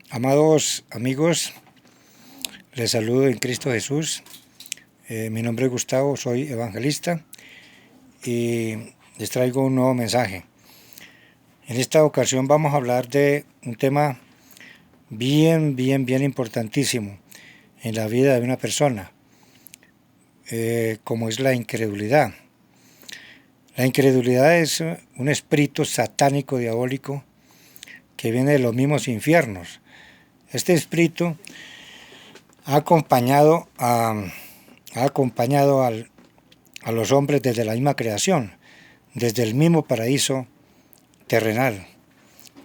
Amados amigos, les saludo en Cristo Jesús. Mi nombre es Gustavo, soy evangelista y les traigo un nuevo mensaje. En esta ocasión vamos a hablar de un tema bien importantísimo en la vida de una persona, como es la incredulidad. La incredulidad es un espíritu satánico diabólico que viene de los mismos infiernos. Este espíritu ha acompañado a los hombres desde la misma creación, desde el mismo paraíso terrenal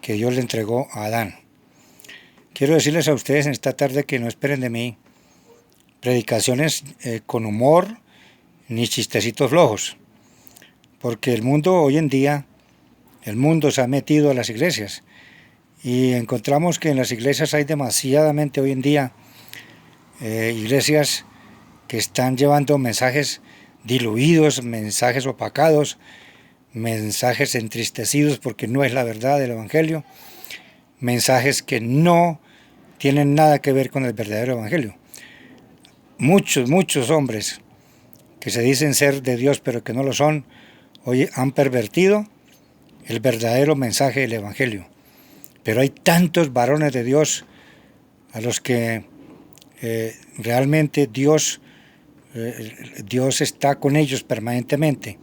que Dios le entregó a Adán. Quiero decirles a ustedes en esta tarde que no esperen de mí predicaciones con humor ni chistecitos flojos, porque el mundo hoy en día, el mundo se ha metido a las iglesias y encontramos que en las iglesias hay demasiadamente hoy en día iglesias que están llevando mensajes diluidos, mensajes opacados, mensajes entristecidos porque no es la verdad del Evangelio, mensajes que no tienen nada que ver con el verdadero Evangelio. Muchos hombres que se dicen ser de Dios pero que no lo son, hoy han pervertido el verdadero mensaje del Evangelio. Pero hay tantos varones de Dios a los que realmente Dios está con ellos permanentemente,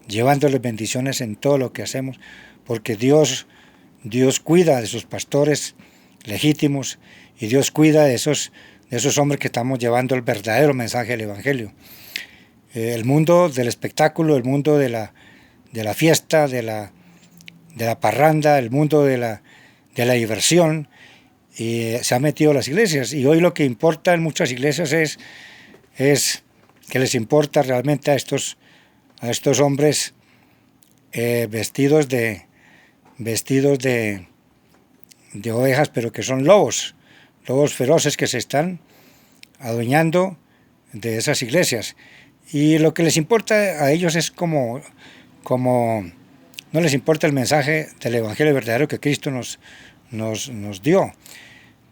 llevándoles bendiciones en todo lo que hacemos, porque Dios cuida de sus pastores legítimos y Dios cuida de esos hombres que estamos llevando el verdadero mensaje del Evangelio. El mundo del espectáculo, el mundo de la fiesta, de la parranda, el mundo de la diversión, se ha metido a las iglesias, y hoy lo que importa en muchas iglesias es que les importa realmente a estos hombres vestidos de ovejas, pero que son lobos feroces que se están adueñando de esas iglesias, y lo que les importa a ellos es como no les importa el mensaje del Evangelio verdadero que Cristo nos dio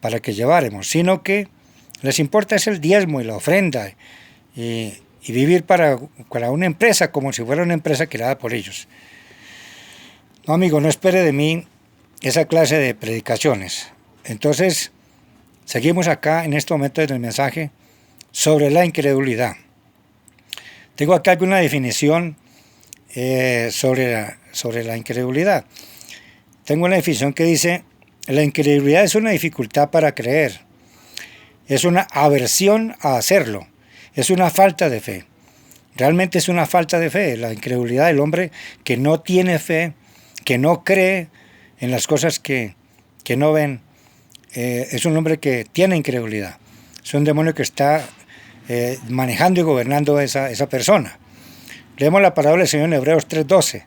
para que lleváramos, sino que les importa es el diezmo y la ofrenda y vivir para una empresa como si fuera una empresa creada por ellos. No, amigo, no espere de mí esa clase de predicaciones. Entonces, seguimos acá en este momento en el mensaje sobre la incredulidad. Tengo acá alguna definición sobre la incredulidad. Tengo una definición que dice: la incredulidad es una dificultad para creer, es una aversión a hacerlo, es una falta de fe. Realmente es una falta de fe, la incredulidad del hombre que no tiene fe, que no cree en las cosas que no ven. Es un hombre que tiene incredulidad, es un demonio que está manejando y gobernando a esa persona. Leemos la palabra del Señor en Hebreos 3:12.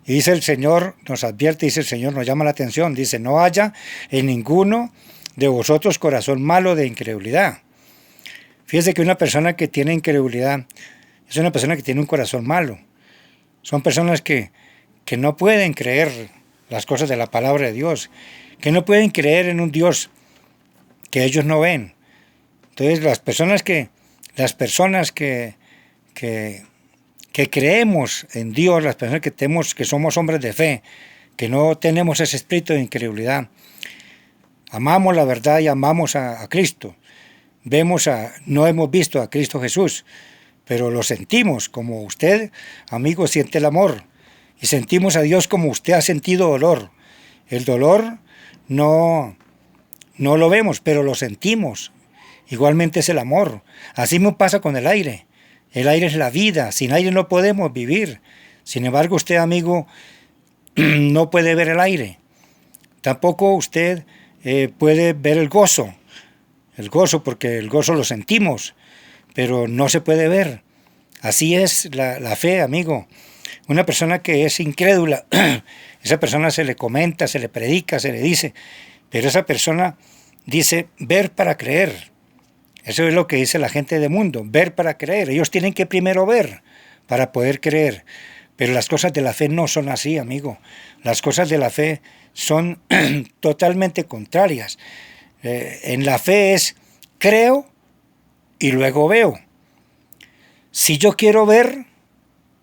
Y dice el Señor, nos advierte, dice el Señor, nos llama la atención, dice: no haya en ninguno de vosotros corazón malo de incredulidad. Fíjese que una persona que tiene incredulidad es una persona que tiene un corazón malo. Son personas que no pueden creer las cosas de la palabra de Dios, que no pueden creer en un Dios que ellos no ven. Entonces las personas que creemos en Dios, las personas que somos hombres de fe, que no tenemos ese espíritu de incredulidad, amamos la verdad y amamos a Cristo. No hemos visto a Cristo Jesús, pero lo sentimos, como usted, amigo, siente el amor, y sentimos a Dios como usted ha sentido dolor. El dolor no lo vemos, pero lo sentimos. Igualmente es el amor. Así me pasa con el aire. El aire es la vida, sin aire no podemos vivir. Sin embargo, usted, amigo, no puede ver el aire. Tampoco usted puede ver el gozo porque el gozo lo sentimos, pero no se puede ver. Así es la fe, amigo. Una persona que es incrédula, esa persona se le comenta, se le predica, se le dice, pero esa persona dice ver para creer. Eso es lo que dice la gente del mundo, ver para creer. Ellos tienen que primero ver para poder creer. Pero las cosas de la fe no son así, amigo. Las cosas de la fe son totalmente contrarias. En la fe es creo y luego veo. Si yo quiero ver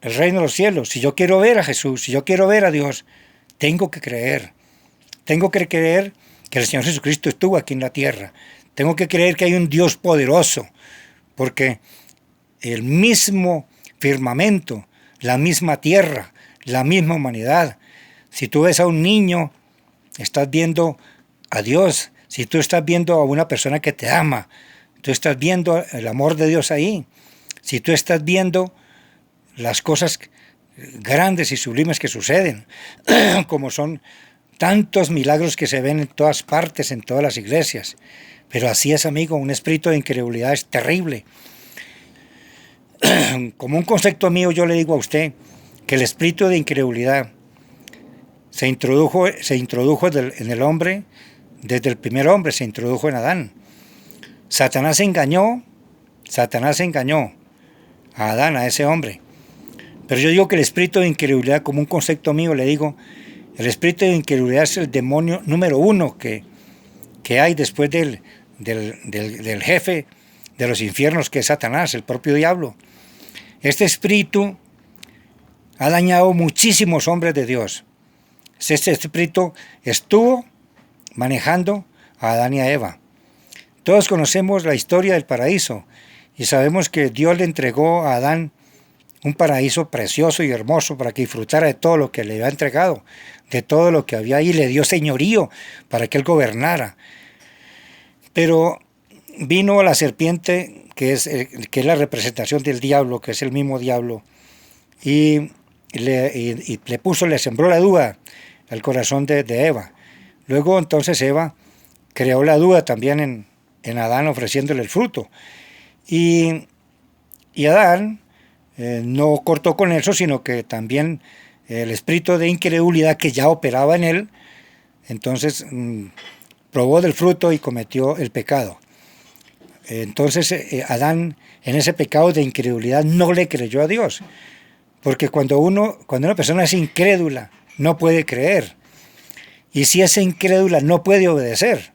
el reino de los cielos, si yo quiero ver a Jesús, si yo quiero ver a Dios, tengo que creer. Tengo que creer que el Señor Jesucristo estuvo aquí en la tierra. Tengo que creer que hay un Dios poderoso, porque el mismo firmamento, la misma tierra, la misma humanidad. Si tú ves a un niño, estás viendo a Dios. Si tú estás viendo a una persona que te ama, tú estás viendo el amor de Dios ahí. Si tú estás viendo las cosas grandes y sublimes que suceden, como son tantos milagros que se ven en todas partes, en todas las iglesias. Pero así es, amigo, un espíritu de incredulidad es terrible. Como un concepto mío, yo le digo a usted que el espíritu de incredulidad se introdujo en el hombre, desde el primer hombre, se introdujo en Adán. Satanás engañó a Adán, a ese hombre. Pero yo digo que el espíritu de incredulidad, como un concepto mío, le digo, el espíritu de incredulidad es el demonio número uno que hay después del jefe de los infiernos, que es Satanás, el propio diablo. Este espíritu ha dañado muchísimos hombres de Dios. Este espíritu estuvo manejando a Adán y a Eva. Todos conocemos la historia del paraíso y sabemos que Dios le entregó a Adán un paraíso precioso y hermoso para que disfrutara de todo lo que le había entregado, de todo lo que había ahí. Le dio señorío para que él gobernara. Pero vino la serpiente, que es la representación del diablo, que es el mismo diablo, y le sembró la duda al corazón de Eva. Luego entonces Eva creó la duda también en Adán, ofreciéndole el fruto. Y Adán no cortó con eso, sino que también el espíritu de incredulidad que ya operaba en él, entonces probó del fruto y cometió el pecado. Entonces Adán, en ese pecado de incredulidad, no le creyó a Dios. Porque cuando una persona es incrédula, no puede creer. Y si es incrédula, no puede obedecer.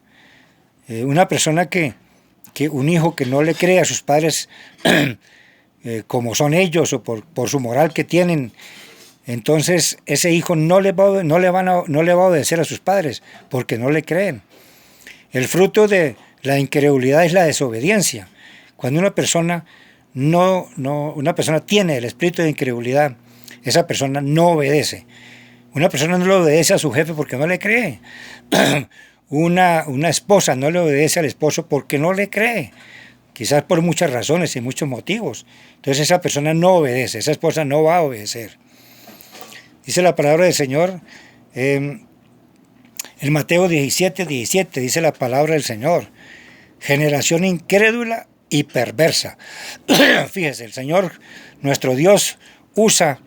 Una persona un hijo que no le cree a sus padres como son ellos o por su moral que tienen, entonces ese hijo no le va a obedecer a sus padres porque no le creen. El fruto de la incredulidad es la desobediencia. Cuando una persona tiene el espíritu de incredulidad, esa persona no obedece. Una persona no le obedece a su jefe porque no le cree. Una esposa no le obedece al esposo porque no le cree. Quizás por muchas razones y muchos motivos. Entonces esa persona no obedece, esa esposa no va a obedecer. Dice la palabra del Señor, en Mateo 17:17, dice la palabra del Señor: generación incrédula y perversa. Fíjese, el Señor, nuestro Dios, usa,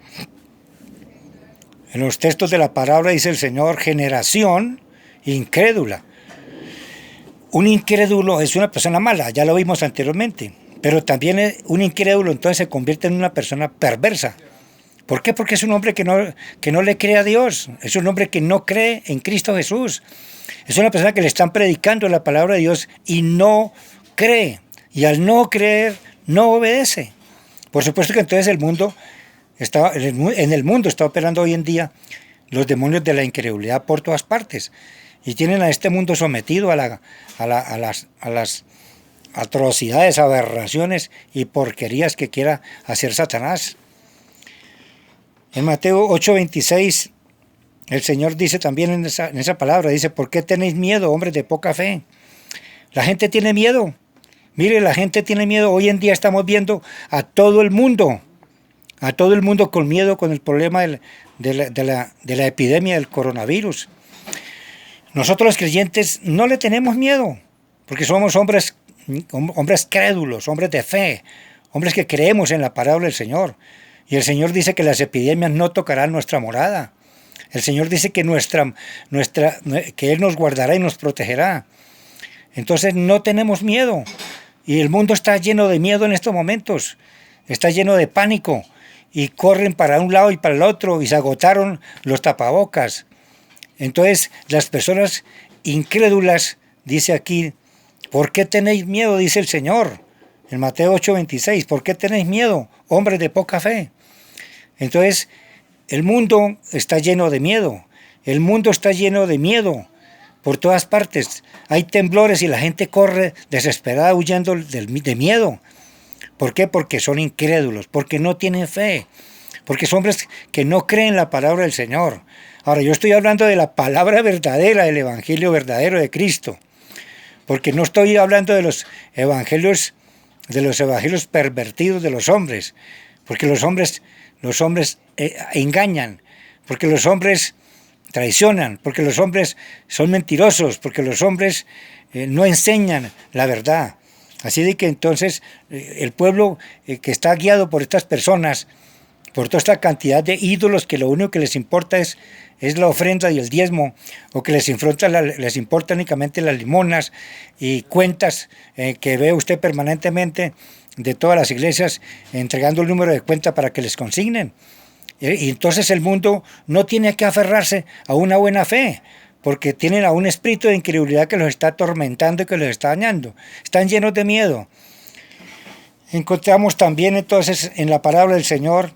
en los textos de la palabra dice el Señor, generación incrédula. Un incrédulo es una persona mala, ya lo vimos anteriormente, pero también un incrédulo entonces se convierte en una persona perversa. ¿Por qué? Porque es un hombre que no le cree a Dios, es un hombre que no cree en Cristo Jesús. Es una persona que le están predicando la palabra de Dios y no cree. Y al no creer, no obedece. Por supuesto que entonces en el mundo está operando hoy en día los demonios de la incredulidad por todas partes. Y tienen a este mundo sometido a las atrocidades, aberraciones y porquerías que quiera hacer Satanás. En Mateo 8:26, el Señor dice también en esa palabra, dice: ¿por qué tenéis miedo, hombres de poca fe? La gente tiene miedo. Mire, la gente tiene miedo. Hoy en día estamos viendo a todo el mundo con miedo con el problema de la epidemia del coronavirus. Nosotros los creyentes no le tenemos miedo, porque somos hombres crédulos, hombres de fe, hombres que creemos en la palabra del Señor. Y el Señor dice que las epidemias no tocarán nuestra morada. El Señor dice que que Él nos guardará y nos protegerá. Entonces no tenemos miedo. Y el mundo está lleno de miedo en estos momentos. Está lleno de pánico. Y corren para un lado y para el otro. Y se agotaron los tapabocas. Entonces, las personas incrédulas, dice aquí, ¿por qué tenéis miedo? Dice el Señor en Mateo 8:26, ¿por qué tenéis miedo, hombres de poca fe? Entonces, el mundo está lleno de miedo, el mundo está lleno de miedo por todas partes. Hay temblores y la gente corre desesperada huyendo de miedo. ¿Por qué? Porque son incrédulos, porque no tienen fe, porque son hombres que no creen la palabra del Señor. Ahora, yo estoy hablando de la palabra verdadera, del evangelio verdadero de Cristo, porque no estoy hablando de los evangelios pervertidos de los hombres, porque los hombres engañan, porque los hombres traicionan, porque los hombres son mentirosos, porque los hombres no enseñan la verdad. Así de que entonces el pueblo que está guiado por estas personas, por toda esta cantidad de ídolos que lo único que les importa es la ofrenda y el diezmo, o que les importa únicamente las limonas y cuentas que ve usted permanentemente de todas las iglesias entregando el número de cuenta para que les consignen. Y entonces el mundo no tiene que aferrarse a una buena fe, porque tienen a un espíritu de incredulidad que los está atormentando y que los está dañando. Están llenos de miedo. Encontramos también entonces en la palabra del Señor,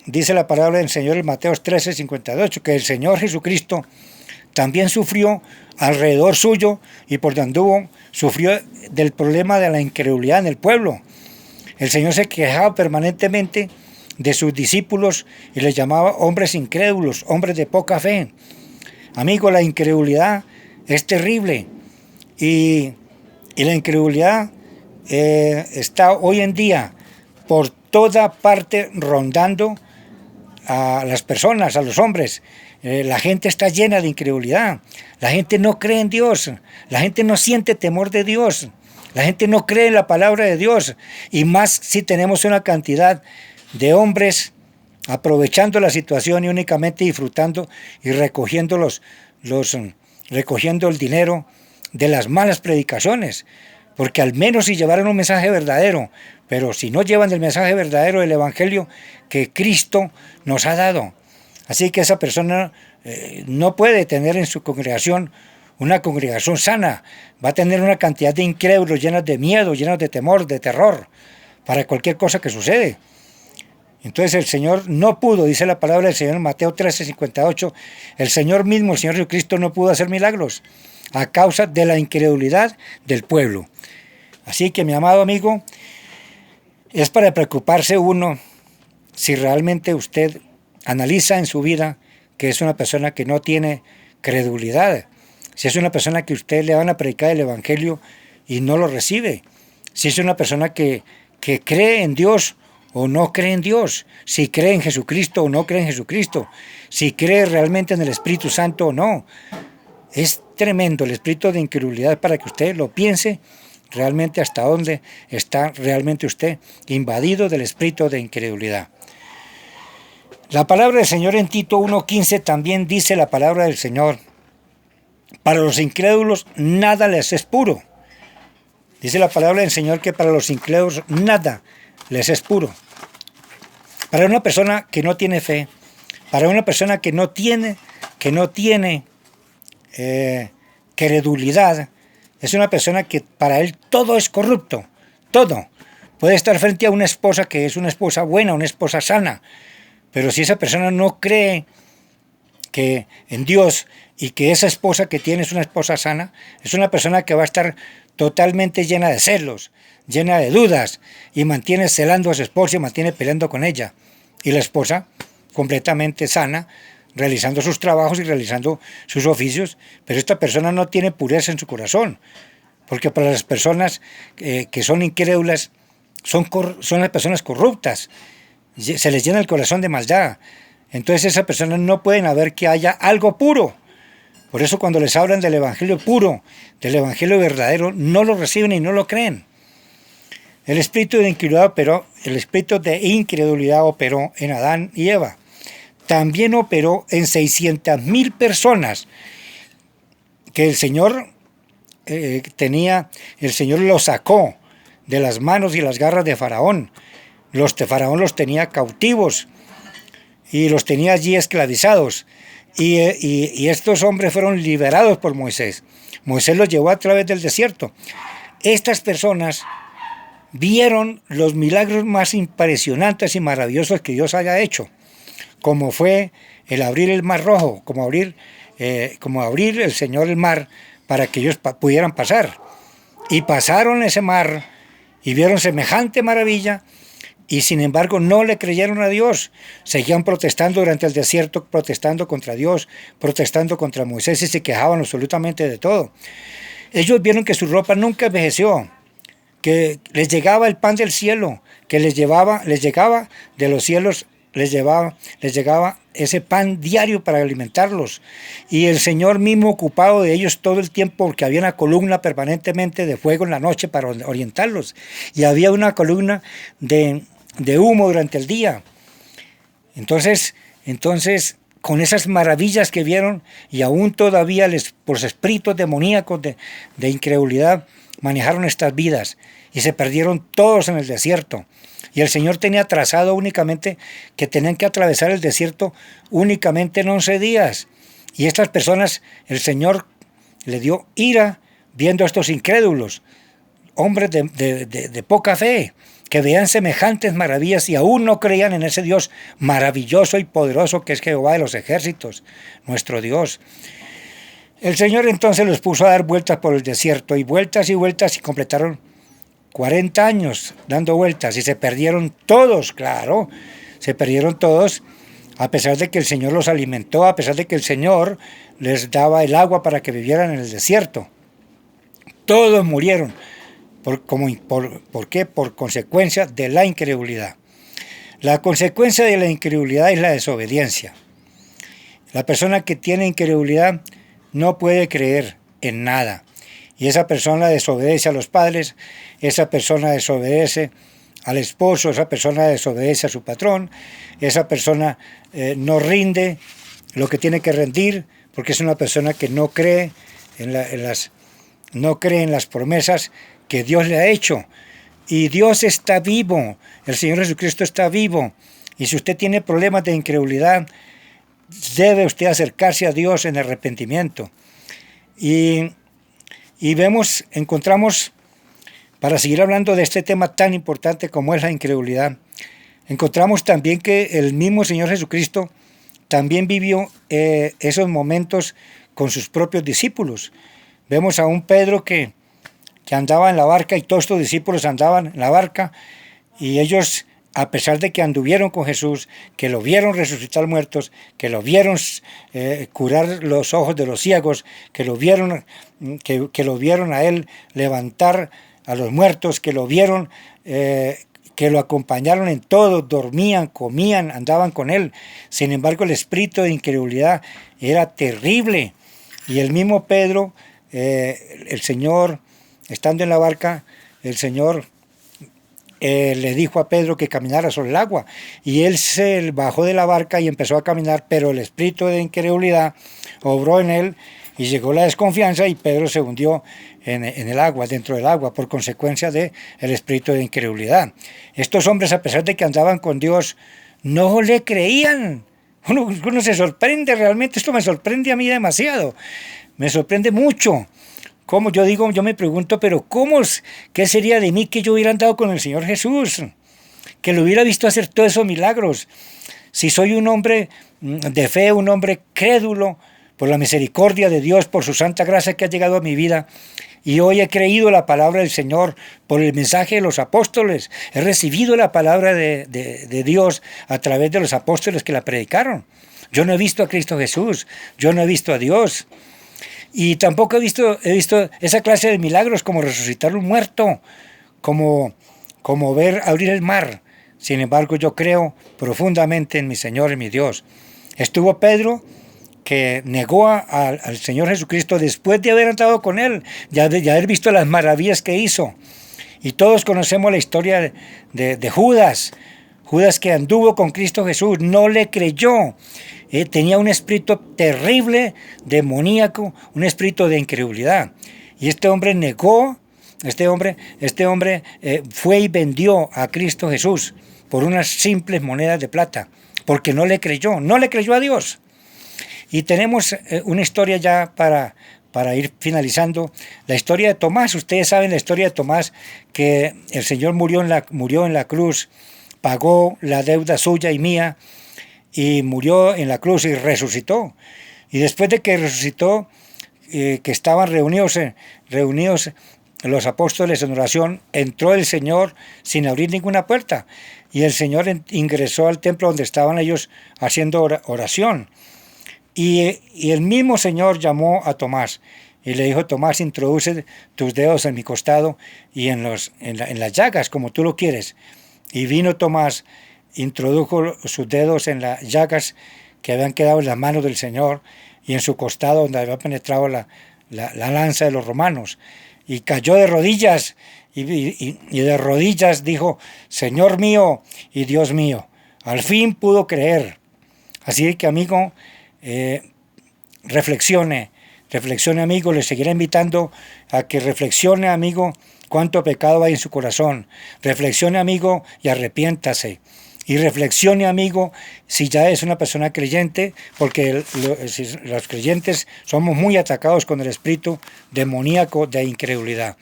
dice la palabra del Señor en Mateo 13:58, que el Señor Jesucristo también sufrió alrededor suyo y por donde anduvo, sufrió del problema de la incredulidad en el pueblo. El Señor se quejaba permanentemente de sus discípulos y les llamaba hombres incrédulos, hombres de poca fe. Amigo, la incredulidad es terrible y la incredulidad está hoy en día por toda parte rondando a las personas, a los hombres. La gente está llena de incredulidad, la gente no cree en Dios, la gente no siente temor de Dios, la gente no cree en la palabra de Dios, y más si tenemos una cantidad de hombres aprovechando la situación y únicamente disfrutando y recogiendo recogiendo el dinero de las malas predicaciones, porque al menos si llevaran un mensaje verdadero, pero si no llevan el mensaje verdadero del evangelio que Cristo nos ha dado, así que esa persona no puede tener en su congregación una congregación sana, va a tener una cantidad de incrédulos llenos de miedo, llenos de temor, de terror, para cualquier cosa que sucede. Entonces el Señor no pudo, dice la palabra del Señor en Mateo 13:58, el Señor mismo, el Señor Jesucristo, no pudo hacer milagros a causa de la incredulidad del pueblo. Así que, mi amado amigo, es para preocuparse uno si realmente usted analiza en su vida que es una persona que no tiene credulidad, si es una persona que usted le van a predicar el evangelio y no lo recibe, si es una persona que cree en Dios o no cree en Dios, si cree en Jesucristo o no cree en Jesucristo, si cree realmente en el Espíritu Santo o no. Es tremendo el espíritu de incredulidad para que usted lo piense realmente hasta dónde está realmente usted invadido del espíritu de incredulidad. La palabra del Señor en Tito 1:15 también dice la palabra del Señor: para los incrédulos nada les es puro. Dice la palabra del Señor que para los incrédulos nada les es puro. Para una persona que no tiene fe, para una persona que no tiene credulidad, es una persona que para él todo es corrupto, todo. Puede estar frente a una esposa que es una esposa buena, una esposa sana, pero si esa persona no cree que en Dios y que esa esposa que tiene es una esposa sana, es una persona que va a estar totalmente llena de celos, llena de dudas, y mantiene celando a su esposa y mantiene peleando con ella. Y la esposa, completamente sana, realizando sus trabajos y realizando sus oficios, pero esta persona no tiene pureza en su corazón, porque para las personas que son incrédulas, son las personas corruptas, se les llena el corazón de maldad. Entonces esas personas no pueden haber que haya algo puro. Por eso cuando les hablan del evangelio puro, del evangelio verdadero, no lo reciben y no lo creen. El espíritu de incredulidad operó en Adán y Eva. También operó en 600,000 personas que el Señor el Señor los sacó de las manos y las garras de Faraón. Faraón los tenía cautivos y los tenía allí esclavizados. y estos hombres fueron liberados por Moisés. Moisés los llevó a través del desierto. Estas personas vieron los milagros más impresionantes y maravillosos que Dios haya hecho, como fue el abrir el mar rojo, como abrir el Señor el mar para que ellos pudieran pasar. Y pasaron ese mar y vieron semejante maravilla, y sin embargo no le creyeron a Dios. Seguían protestando durante el desierto, protestando contra Dios, protestando contra Moisés, y se quejaban absolutamente de todo. Ellos vieron que su ropa nunca envejeció, que les llegaba el pan del cielo, que les llegaba de los cielos, les llegaba ese pan diario para alimentarlos, y el Señor mismo ocupado de ellos todo el tiempo, porque había una columna permanentemente de fuego en la noche para orientarlos, y había una columna de humo durante el día. Entonces, con esas maravillas que vieron, y aún todavía por los espíritus demoníacos de incredulidad, manejaron estas vidas y se perdieron todos en el desierto. Y el Señor tenía trazado únicamente que tenían que atravesar el desierto únicamente en 11 días. Y estas personas, el Señor le dio ira viendo a estos incrédulos, hombres de poca fe, que veían semejantes maravillas y aún no creían en ese Dios maravilloso y poderoso que es Jehová de los ejércitos, nuestro Dios. El Señor entonces los puso a dar vueltas por el desierto, y vueltas, y completaron 40 años dando vueltas, y se perdieron todos, claro, se perdieron todos, a pesar de que el Señor los alimentó, a pesar de que el Señor les daba el agua para que vivieran en el desierto. Todos murieron. ¿Por qué? Por consecuencia de la incredulidad. La consecuencia de la incredulidad es la desobediencia. La persona que tiene incredulidad no puede creer en nada. Y esa persona desobedece a los padres, esa persona desobedece al esposo, esa persona desobedece a su patrón, esa persona no rinde lo que tiene que rendir, porque es una persona que no cree no cree en las promesas que Dios le ha hecho. Y Dios está vivo, el Señor Jesucristo está vivo. Y si usted tiene problemas de incredulidad, debe usted acercarse a Dios en arrepentimiento. Y encontramos, para seguir hablando de este tema tan importante como es la incredulidad, encontramos también que el mismo Señor Jesucristo también vivió esos momentos con sus propios discípulos. Vemos a un Pedro que andaba en la barca, y todos estos discípulos andaban en la barca, y ellos, a pesar de que anduvieron con Jesús, que lo vieron resucitar muertos, que lo vieron curar los ojos de los ciegos, que lo vieron a él levantar a los muertos, que lo vieron, que lo acompañaron en todo, dormían, comían, andaban con él. Sin embargo, el espíritu de incredulidad era terrible. Y el mismo Pedro, el Señor, estando en la barca, el Señor le dijo a Pedro que caminara sobre el agua, y él se bajó de la barca y empezó a caminar, pero el espíritu de incredulidad obró en él y llegó la desconfianza, y Pedro se hundió en el agua, dentro del agua, por consecuencia del espíritu de incredulidad. Estos hombres, a pesar de que andaban con Dios, no le creían. Uno se sorprende realmente, esto me sorprende a mí demasiado, me sorprende mucho. ¿Cómo? Yo me pregunto, pero ¿qué sería de mí que yo hubiera andado con el Señor Jesús? Que lo hubiera visto hacer todos esos milagros. Si soy un hombre de fe, un hombre crédulo, por la misericordia de Dios, por su santa gracia que ha llegado a mi vida, y hoy he creído la palabra del Señor por el mensaje de los apóstoles, he recibido la palabra de Dios a través de los apóstoles que la predicaron. Yo no he visto a Cristo Jesús, yo no he visto a Dios. Y tampoco he visto esa clase de milagros como resucitar un muerto, como ver abrir el mar. Sin embargo, yo creo profundamente en mi Señor y mi Dios. Estuvo Pedro, que negó al Señor Jesucristo después de haber andado con él, de haber visto las maravillas que hizo. Y todos conocemos la historia de Judas. Judas, que anduvo con Cristo Jesús, no le creyó. Tenía un espíritu terrible, demoníaco, un espíritu de incredulidad. Y este hombre negó, fue y vendió a Cristo Jesús por unas simples monedas de plata, porque no le creyó a Dios. Y tenemos una historia ya para ir finalizando. La historia de Tomás, ustedes saben la historia de Tomás, que el Señor murió en la cruz, pagó la deuda suya y mía, y murió en la cruz y resucitó. Y después de que resucitó, que estaban reunidos los apóstoles en oración, entró el Señor sin abrir ninguna puerta. Y el Señor ingresó al templo donde estaban ellos haciendo oración. Y el mismo Señor llamó a Tomás y le dijo: Tomás, introduce tus dedos en mi costado y en las llagas, como tú lo quieres. Y vino Tomás, introdujo sus dedos en las llagas que habían quedado en las manos del Señor y en su costado donde había penetrado la lanza de los romanos. Y cayó de rodillas y de rodillas dijo: Señor mío y Dios mío. Al fin pudo creer. Así que, amigo, reflexione, amigo. Le seguiré invitando a que reflexione, amigo, cuánto pecado hay en su corazón. Reflexione, amigo, y arrepiéntase. Y reflexione, amigo, si ya es una persona creyente, porque los creyentes somos muy atacados con el espíritu demoníaco de incredulidad.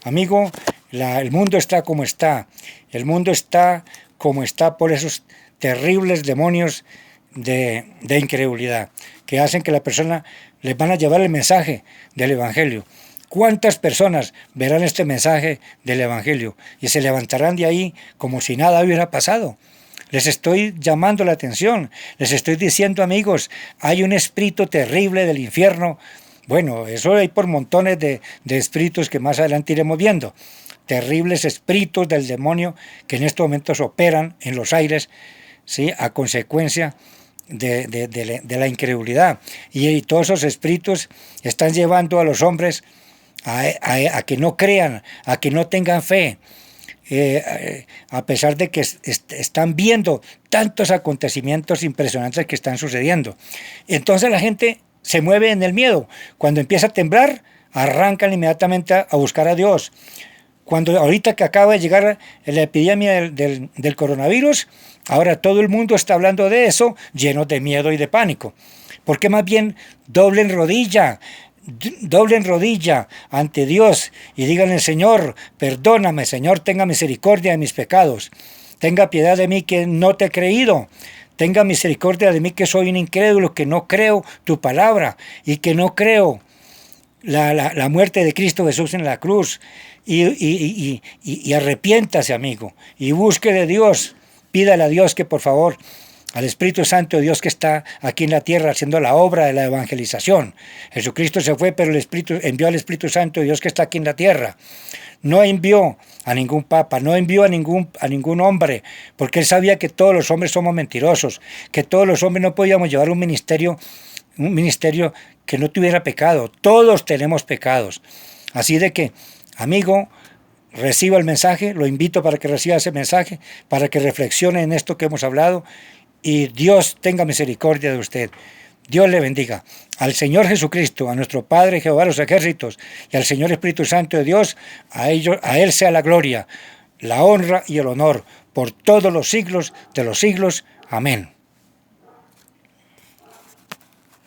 Amigo, el mundo está como está. El mundo está como está por esos terribles demonios de incredulidad, que hacen que la persona les van a llevar el mensaje del Evangelio. ¿Cuántas personas verán este mensaje del Evangelio y se levantarán de ahí como si nada hubiera pasado? Les estoy llamando la atención, les estoy diciendo, amigos, hay un espíritu terrible del infierno. Bueno, eso hay por montones de espíritus que más adelante iremos viendo. Terribles espíritus del demonio que en estos momentos operan en los aires, ¿sí?, a consecuencia de la incredulidad. Y todos esos espíritus están llevando a los hombres a que no crean, a que no tengan fe. A pesar de que están viendo tantos acontecimientos impresionantes que están sucediendo. Entonces la gente se mueve en el miedo. Cuando empieza a temblar, arrancan inmediatamente a buscar a Dios. Cuando ahorita que acaba de llegar la epidemia del coronavirus, ahora todo el mundo está hablando de eso, lleno de miedo y de pánico. Porque más bien doblen rodilla ante Dios y díganle: Señor, perdóname, Señor, tenga misericordia de mis pecados, tenga piedad de mí que no te he creído, tenga misericordia de mí que soy un incrédulo, que no creo tu palabra y que no creo la muerte de Cristo Jesús en la cruz. Y arrepiéntase, amigo, y busque de Dios, pídale a Dios que por favor, al Espíritu Santo de Dios que está aquí en la tierra haciendo la obra de la evangelización. Jesucristo se fue, pero el Espíritu envió al Espíritu Santo de Dios que está aquí en la tierra. No envió a ningún papa, no envió a ningún hombre, porque él sabía que todos los hombres somos mentirosos, que todos los hombres no podíamos llevar un ministerio que no tuviera pecado. Todos tenemos pecados. Así de que, amigo, reciba el mensaje, lo invito para que reciba ese mensaje, para que reflexione en esto que hemos hablado, y Dios tenga misericordia de usted. Dios le bendiga. Al Señor Jesucristo, a nuestro Padre Jehová de los ejércitos, y al Señor Espíritu Santo de Dios, a Él sea la gloria, la honra y el honor, por todos los siglos de los siglos. Amén.